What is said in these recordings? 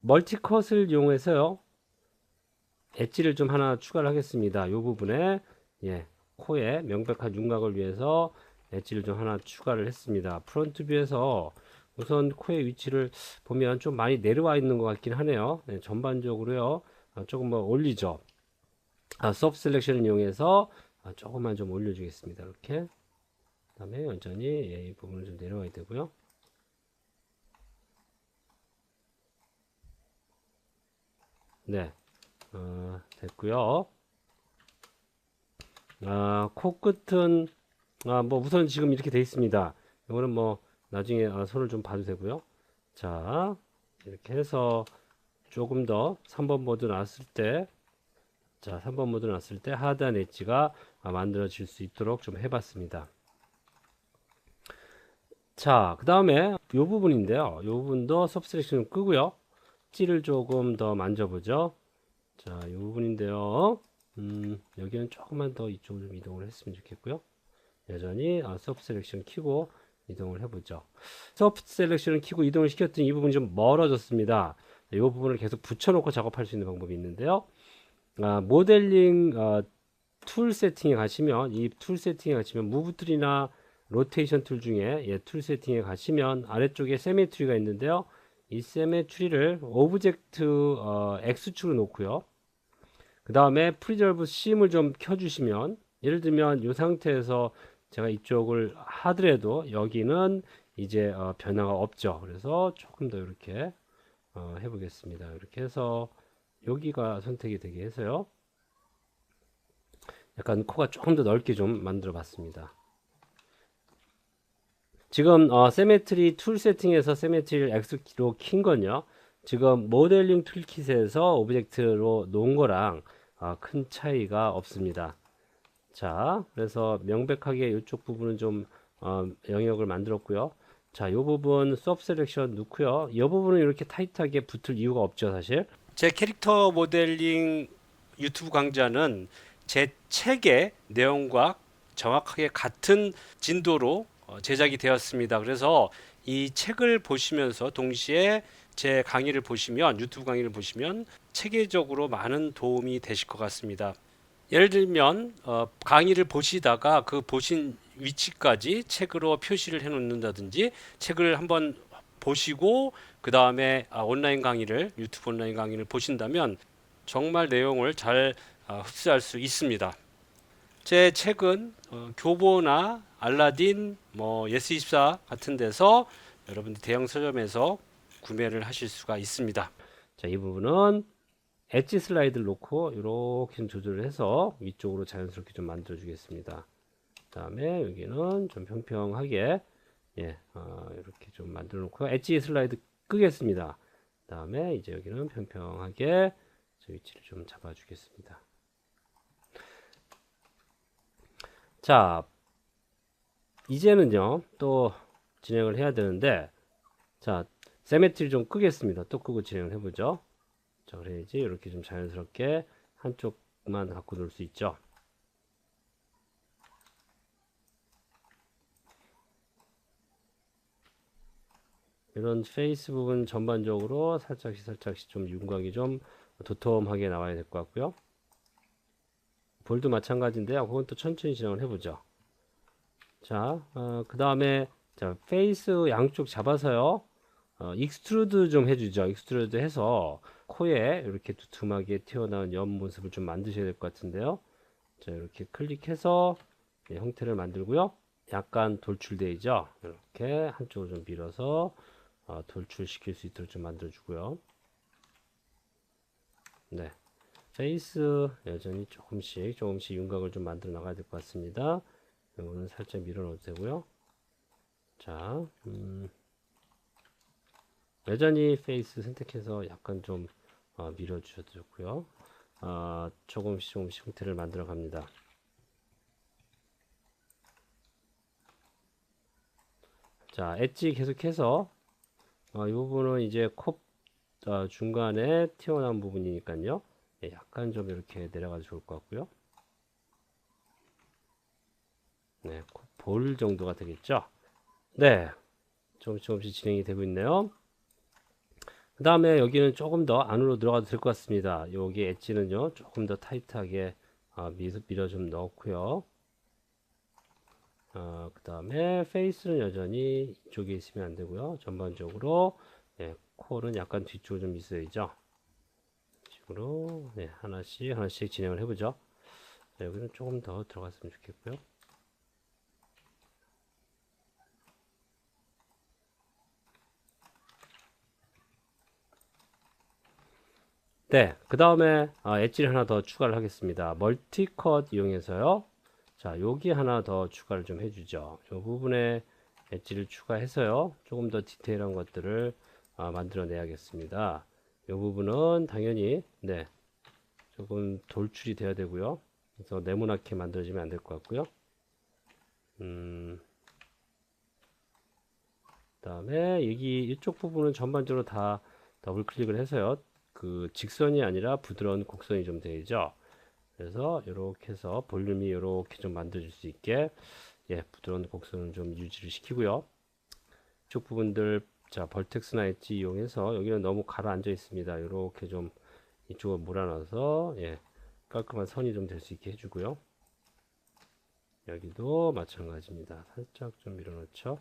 멀티컷을 이용해서요, 엣지를 좀 하나 추가를 하겠습니다. 이 부분에, 예, 코에 명백한 윤곽을 위해서 엣지를 좀 하나 추가를 했습니다. 프론트 뷰에서 우선 코의 위치를 보면 좀 많이 내려와 있는 것 같긴 하네요. 네, 전반적으로요, 조금 뭐 올리죠. 서브 셀렉션을 이용해서 조금만 좀 올려주겠습니다. 이렇게. 그 다음에 여전히, 예, 이 부분을 좀 내려와야 되고요. 네, 됐고요. 코끝은, 뭐 우선 지금 이렇게 돼 있습니다. 이거는 뭐 나중에 손을 좀 봐도 되고요. 자, 이렇게 해서 조금 더 3번 모드 나왔을 때, 자, 3번 모드 나왔을 때 하드한 엣지가 만들어질 수 있도록 좀 해봤습니다. 자, 그 다음에 이 부분인데요. 이 부분도 섭셀렉션 끄고요. 찌를 조금 더 만져보죠. 자, 이 부분인데요. 여기는 조금만 더 이쪽으로 좀 이동을 했으면 좋겠고요. 여전히 서브 셀렉션 키고 이동을 해보죠. 서브 셀렉션을 키고 이동을 시켰더니 이 부분이 좀 멀어졌습니다. 이 부분을 계속 붙여놓고 작업할 수 있는 방법이 있는데요. 모델링 툴 세팅에 가시면, 이 툴 세팅에 가시면 무브 툴이나 로테이션 툴 중에, 예, 툴 세팅에 가시면 아래쪽에 세메트리가 있는데요. 이 세메트리를 오브젝트 X축으로 놓고요. 그 다음에 프리저브 심을 좀 켜주시면, 예를 들면 이 상태에서 제가 이쪽을 하더라도 여기는 이제 변화가 없죠. 그래서 조금 더 이렇게 해보겠습니다. 이렇게 해서 여기가 선택이 되게 해서요, 약간 코가 조금 더 넓게 좀 만들어 봤습니다. 지금 세메트리 툴 세팅에서 세메트리를 X로 킨 건요, 지금 모델링 툴킷에서 오브젝트로 놓은 거랑 큰 차이가 없습니다. 자, 그래서 명백하게 이쪽 부분은 좀 영역을 만들었고요. 자, 이 부분 수업 셀렉션 넣고요. 이 부분은 이렇게 타이트하게 붙을 이유가 없죠, 사실. 제 캐릭터 모델링 유튜브 강좌는 제 책의 내용과 정확하게 같은 진도로 제작이 되었습니다. 그래서 이 책을 보시면서 동시에 제 강의를 보시면, 유튜브 강의를 보시면 체계적으로 많은 도움이 되실 것 같습니다. 예를 들면 강의를 보시다가 그 보신 위치까지 책으로 표시를 해 놓는다든지, 책을 한번 보시고 그 다음에 온라인 강의를, 유튜브 온라인 강의를 보신다면 정말 내용을 잘 흡수할 수 있습니다. 제 책은 교보나 알라딘, 뭐 예스24 같은 데서 여러분들 대형 서점에서 구매를 하실 수가 있습니다. 자, 이 부분은 엣지 슬라이드를 놓고 이렇게 좀 조절을 해서 위쪽으로 자연스럽게 좀 만들어 주겠습니다. 그 다음에 여기는 좀 평평하게, 예, 이렇게 좀 만들어 놓고 엣지 슬라이드 끄겠습니다. 그 다음에 이제 여기는 평평하게 저 위치를 좀 잡아 주겠습니다. 자, 이제는요 또 진행을 해야 되는데, 자, 세메트리 좀 끄겠습니다. 또 끄고 진행을 해보죠. 자, 그래야지 이렇게 좀 자연스럽게 한쪽만 갖고 놀 수 있죠. 이런 페이스 부분 전반적으로 살짝씩 좀 윤곽이 좀 도톰하게 나와야 될 것 같고요. 볼도 마찬가지인데요. 그건 또 천천히 진행을 해보죠. 자, 그 다음에 자, 페이스 양쪽 잡아서요. 익스트루드 좀 해주죠. 익스트루드 해서 코에 이렇게 두툼하게 튀어나온 옆 모습을 좀 만드셔야 될 것 같은데요. 자, 이렇게 클릭해서 형태를 만들고요. 약간 돌출되어 있죠. 이렇게 한쪽으로 좀 밀어서 돌출시킬 수 있도록 좀 만들어주고요. 네, 페이스 여전히 조금씩 윤곽을 좀 만들어 나가야 될 것 같습니다. 이거는 살짝 밀어 넣어도 되고요. 자, 여전히 페이스 선택해서 약간 좀 밀어 주셔도 좋고요. 조금씩 형태를 만들어 갑니다. 자, 엣지 계속해서 이 부분은 이제 코 중간에 튀어나온 부분이니까요. 예, 약간 좀 이렇게 내려가도 좋을 것 같고요. 네, 볼 정도가 되겠죠. 네, 조금씩 진행이 되고 있네요. 그 다음에 여기는 조금 더 안으로 들어가도 될 것 같습니다. 여기 엣지는요 조금 더 타이트하게 밀어 좀 넣고요. 그 다음에 페이스는 여전히 이쪽에 있으면 안 되고요. 전반적으로 콜은 약간 뒤쪽으로 좀 있어야죠. 이런 식으로 하나씩 하나씩 진행을 해보죠. 자, 여기는 조금 더 들어갔으면 좋겠고요. 네, 그 다음에 엣지를 하나 더 추가를 하겠습니다. 멀티컷 이용해서요. 자, 여기 하나 더 추가를 좀 해주죠. 이 부분에 엣지를 추가해서요. 조금 더 디테일한 것들을 만들어 내야겠습니다. 이 부분은 당연히 조금 돌출이 돼야 되고요. 그래서 네모나게 만들어지면 안 될 것 같고요. 그다음에 여기 이쪽 부분은 전반적으로 다 더블 클릭을 해서요. 그 직선이 아니라 부드러운 곡선이 좀 되죠. 그래서 이렇게 해서 볼륨이 이렇게 좀 만들어질 수 있게 부드러운 곡선을 좀 유지를 시키고요. 이쪽 부분들 자 벌텍스나 엣지 이용해서 여기는 너무 가라앉아 있습니다. 이렇게 좀 이쪽을 몰아넣어서 깔끔한 선이 좀 될 수 있게 해주고요. 여기도 마찬가지입니다. 살짝 좀 밀어넣죠.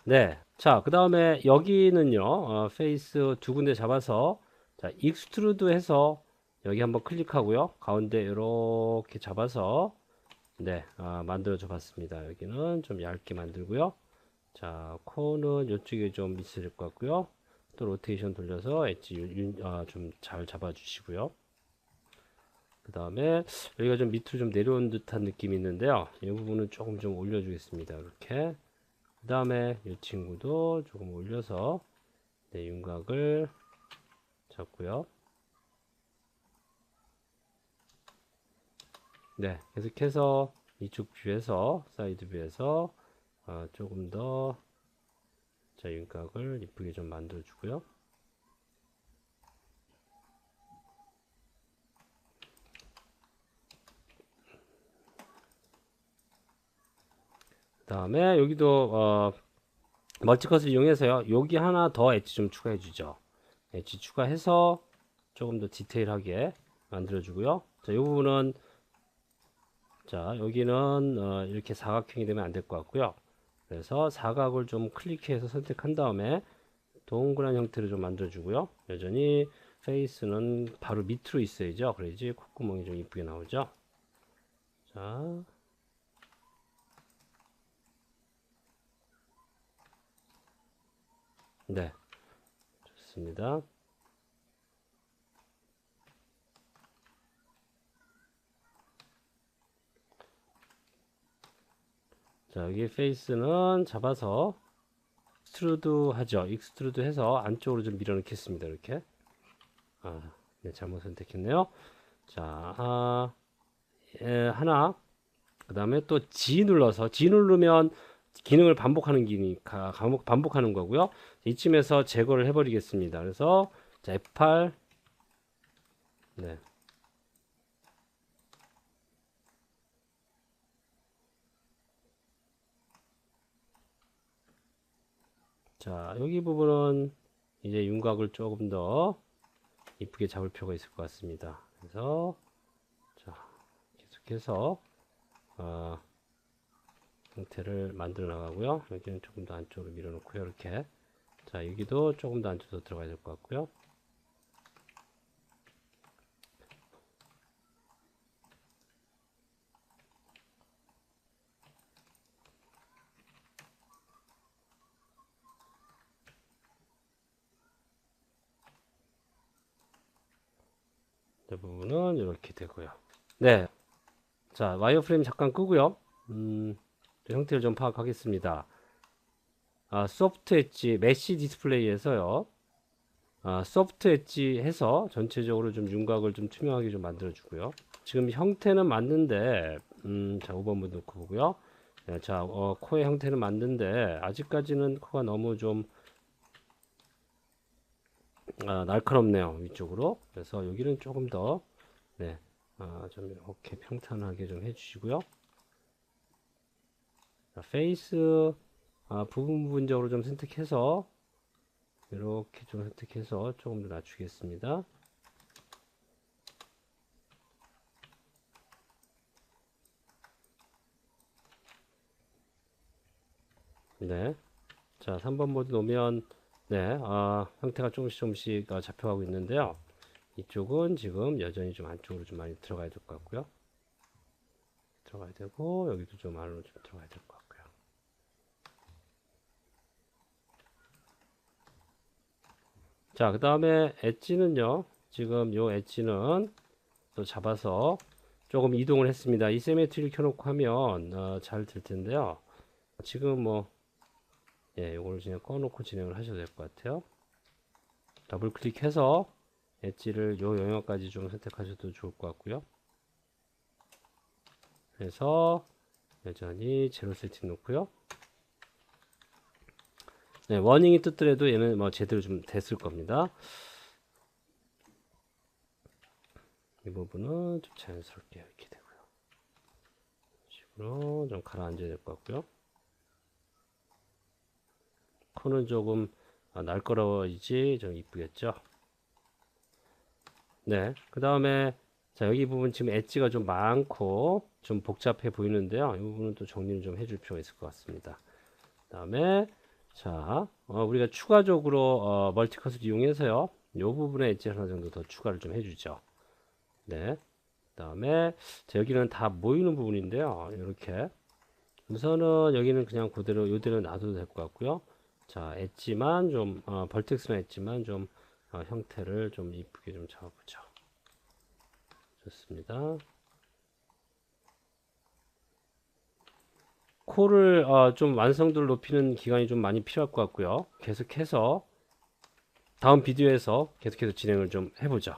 네. 자, 그 다음에 여기는요, 페이스 두 군데 잡아서, 자, 익스트루드 해서 여기 한번 클릭하고요. 가운데 이렇게 잡아서, 만들어줘 봤습니다. 여기는 좀 얇게 만들고요. 자, 코는 이쪽에 좀 있을 것 같고요. 또 로테이션 돌려서 엣지 좀 잘 잡아주시고요. 그 다음에 여기가 좀 밑으로 좀 내려온 듯한 느낌이 있는데요. 이 부분은 조금 좀 올려주겠습니다. 이렇게. 그 다음에 이 친구도 조금 올려서 윤곽을 잡고요. 계속해서 이쪽 뷰에서 사이드 뷰에서 조금 더 윤곽을 이쁘게 좀 만들어 주고요. 그 다음에 여기도 멀티컷을 이용해서요. 여기 하나 더 엣지 좀 추가해 주죠. 엣지 추가해서 조금 더 디테일하게 만들어 주고요. 자, 이 부분은 자, 여기는 이렇게 사각형이 되면 안 될 것 같고요. 그래서 사각을 좀 클릭해서 선택한 다음에 동그란 형태로 좀 만들어 주고요. 여전히 페이스는 바로 밑으로 있어야죠. 그래야지 콧구멍이 좀 이쁘게 나오죠. 자, 네, 좋습니다. 자, 여기 페이스는 잡아서 익스트루드 하죠. 익스트루드 해서 안쪽으로 좀 밀어 넣겠습니다. 이렇게. 잘못 선택했네요. 자, 하나. 그 다음에 또 G 눌러서, G 누르면 기능을 반복하는 기니까, 반복하는 거고요. 이쯤에서 제거를 해버리겠습니다. 그래서, 자, F8. 네. 자, 여기 부분은 이제 윤곽을 조금 더 이쁘게 잡을 필요가 있을 것 같습니다. 그래서, 자, 계속해서, 형태를 만들어 나가고요. 여기는 조금 더 안쪽으로 밀어놓고요. 이렇게. 자, 여기도 조금 더 안쪽으로 들어가야 될 것 같고요. 이 부분은 이렇게 되고요. 네. 자, 와이어프레임 잠깐 끄고요. 형태를 좀 파악하겠습니다. 소프트 엣지, 메쉬 디스플레이에서요. 소프트 엣지 해서 전체적으로 좀 윤곽을 좀 투명하게 좀 만들어주고요. 지금 형태는 맞는데, 자, 5번분 놓고 보고요. 네, 자, 코의 형태는 맞는데, 아직까지는 코가 너무 좀, 날카롭네요. 위쪽으로. 그래서 여기는 조금 더, 네, 좀 이렇게 평탄하게 좀 해주시고요. 자, 페이스 부분적으로 좀 선택해서 이렇게 좀 선택해서 조금 더 낮추겠습니다. 네, 자 3번 모드 놓으면 네, 형태가 조금씩 잡혀가고 있는데요. 이쪽은 지금 여전히 좀 안쪽으로 좀 많이 들어가야 될 것 같고요. 들어가야 되고 여기도 좀 안으로 좀 들어가야 될 것 같고요. 자, 그 다음에 엣지는요. 지금 요 엣지는 또 잡아서 조금 이동을 했습니다. 이 시메트리를 켜놓고 하면 잘 될 텐데요. 지금 뭐 예, 요걸 그냥 꺼놓고 진행을 하셔도 될 것 같아요. 더블 클릭해서 엣지를 요 영역까지 좀 선택하셔도 좋을 것 같고요. 그래서 여전히 제로 세팅 놓고요. 네, 워닝이 뜨더라도 얘는 뭐 제대로 좀 됐을 겁니다. 이 부분은 좀 자연스럽게 이렇게 되고요. 이런 식으로 좀 가라앉아야 될 것 같고요. 코는 조금 날카로워야지 좀 이쁘겠죠. 네, 그 다음에 자 여기 부분 지금 엣지가 좀 많고 좀 복잡해 보이는데요. 이 부분은 또 정리를 좀 해줄 필요가 있을 것 같습니다. 그 다음에 자 우리가 추가적으로 멀티컷을 이용해서요. 이 부분에 엣지 하나 정도 더 추가를 좀 해주죠. 네, 그 다음에 자 여기는 다 모이는 부분인데요. 이렇게 우선은 여기는 그냥 그대로 이대로 놔둬도 될 것 같고요. 자 엣지만 좀 벌텍스나 엣지만 좀 형태를 좀 이쁘게 좀 잡아보죠. 좋습니다. 코를 좀 완성도를 높이는 기간이 좀 많이 필요할 것 같고요. 계속해서 다음 비디오에서 계속해서 진행을 좀 해보죠.